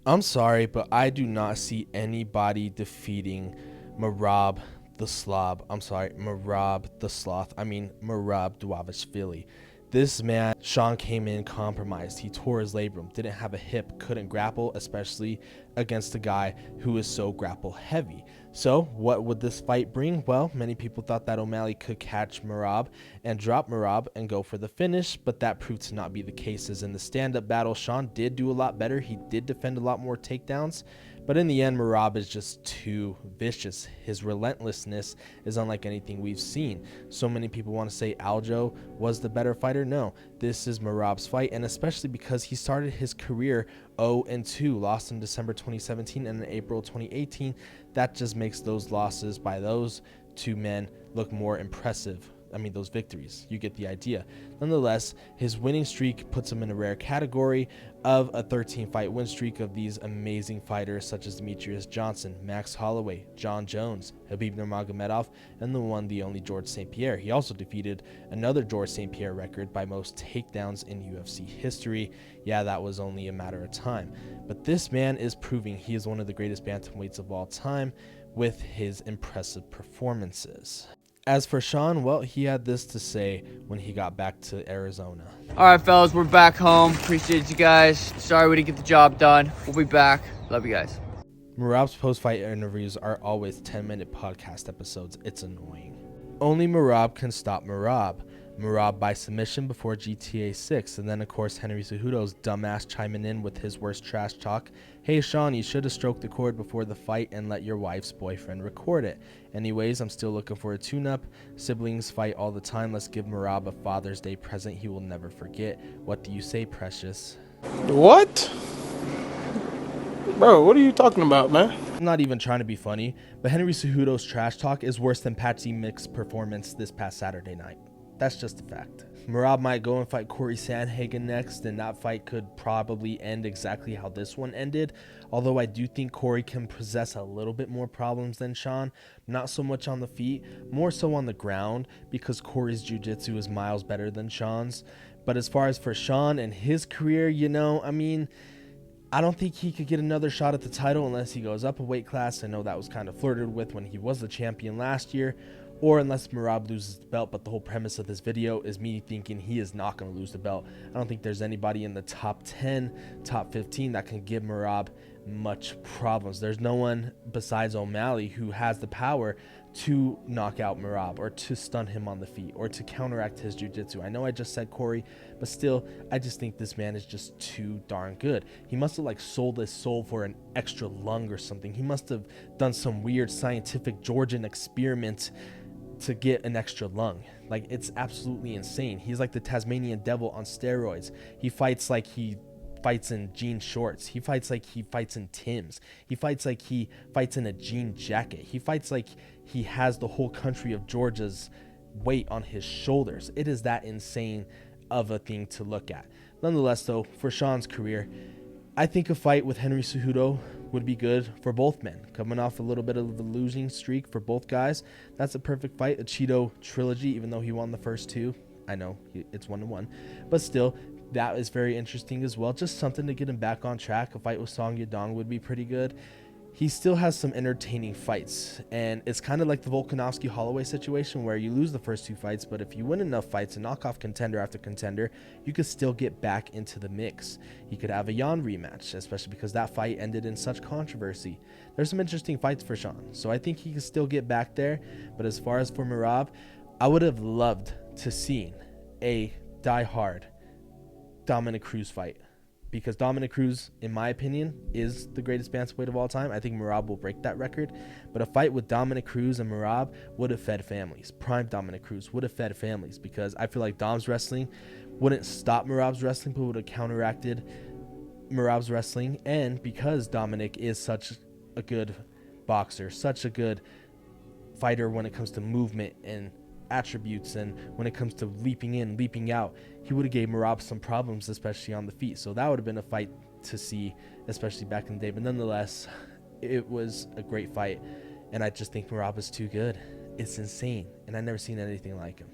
I'm sorry, but I do not see anybody defeating Merab the Slob. I'm sorry, Merab the Sloth. I mean, Merab Dvalishvili. This man, Sean came in compromised. He tore his labrum, didn't have a hip, couldn't grapple, especially against a guy who is so grapple heavy. So, what would this fight bring? Well, many people thought that O'Malley could catch Merab and drop Merab and go for the finish, but that proved to not be the case. As in the stand-up battle, Sean did do a lot better. He did defend a lot more takedowns, but in the end, Merab is just too vicious. His relentlessness is unlike anything we've seen. So many people want to say Aljo was the better fighter. No, this is Merab's fight, and especially because he started his career 0-2, lost in December 2017 and in April 2018. That just makes those losses by those two men look more impressive. I mean, those victories. You get the idea. Nonetheless, his winning streak puts him in a rare category of a 13-fight win streak of these amazing fighters such as Demetrius Johnson, Max Holloway, John Jones, Khabib Nurmagomedov, and the one, the only George St. Pierre. He also defeated another George St. Pierre record by most takedowns in UFC history. Yeah, that was only a matter of time. But this man is proving he is one of the greatest bantamweights of all time with his impressive performances. As for Sean, well, he had this to say when he got back to Arizona. All right, fellas, we're back home. Appreciate you guys. Sorry we didn't get the job done. We'll be back. Love you guys. Merab's post-fight interviews are always 10-minute podcast episodes. It's annoying. Only Merab can stop Merab. Merab by submission before GTA 6. And then, of course, Henry Cejudo's dumbass chiming in with his worst trash talk. Hey, Sean, you should have stroked the cord before the fight and let your wife's boyfriend record it. Anyways, I'm still looking for a tune-up. Siblings fight all the time. Let's give Merab a Father's Day present he will never forget. What do you say, Precious? What? Bro, what are you talking about, man? I'm not even trying to be funny, but Henry Cejudo's trash talk is worse than Patsy Mick's performance this past Saturday night. That's just a fact. Merab might go and fight Corey Sandhagen next, and that fight could probably end exactly how this one ended. Although I do think Corey can possess a little bit more problems than Sean. Not so much on the feet, more so on the ground, because Corey's jiu-jitsu is miles better than Sean's. But as far as for Sean and his career, I don't think he could get another shot at the title unless he goes up a weight class. I know that was kind of flirted with when he was the champion last year, or unless Merab loses the belt. But the whole premise of this video is me thinking he is not going to lose the belt. I don't think there's anybody in the top 10, top 15 that can give Merab much problems. There's no one besides O'Malley who has the power to knock out Merab or to stun him on the feet or to counteract his jiu-jitsu. I know I just said Corey, but still, I just think this man is just too darn good. He must have sold his soul for an extra lung or something. He must have done some weird scientific Georgian experiment to get an extra lung. It's absolutely insane. He's like the Tasmanian devil on steroids. He fights like he fights in jean shorts. He fights like he fights in Tim's. He fights like he fights in a jean jacket. He fights like he has the whole country of Georgia's weight on his shoulders. It is that insane of a thing to look at. Nonetheless, though, for Sean's career, I think a fight with Henry Cejudo would be good for both men. Coming off a little bit of a losing streak for both guys, that's a perfect fight. A Cheeto trilogy, even though he won the first two. I know it's 1-1, but still, that is very interesting as well. Just something to get him back on track. A fight with Song Yadong would be pretty good. He still has some entertaining fights, and it's kind of like the Volkanovski-Holloway situation where you lose the first two fights, but if you win enough fights and knock off contender after contender, you could still get back into the mix. He could have a Jan rematch, especially because that fight ended in such controversy. There's some interesting fights for Sean, so I think he can still get back there. But as far as for Merab, I would have loved to see a die-hard Dominick Cruz fight, because Dominick Cruz, in my opinion, is the greatest bantamweight of all time. I think Merab will break that record, but a fight with Dominick Cruz and Merab would have fed families. Prime Dominick Cruz would have fed families, because I feel like Dom's wrestling wouldn't stop Merab's wrestling, but would have counteracted Merab's wrestling. And because Dominick is such a good boxer, such a good fighter when it comes to movement and attributes, and when it comes to leaping in, leaping out, he would have gave Merab some problems, especially on the feet. So that would have been a fight to see, especially back in the day. But nonetheless, it was a great fight, and I just think Merab is too good. It's insane, and I've never seen anything like him.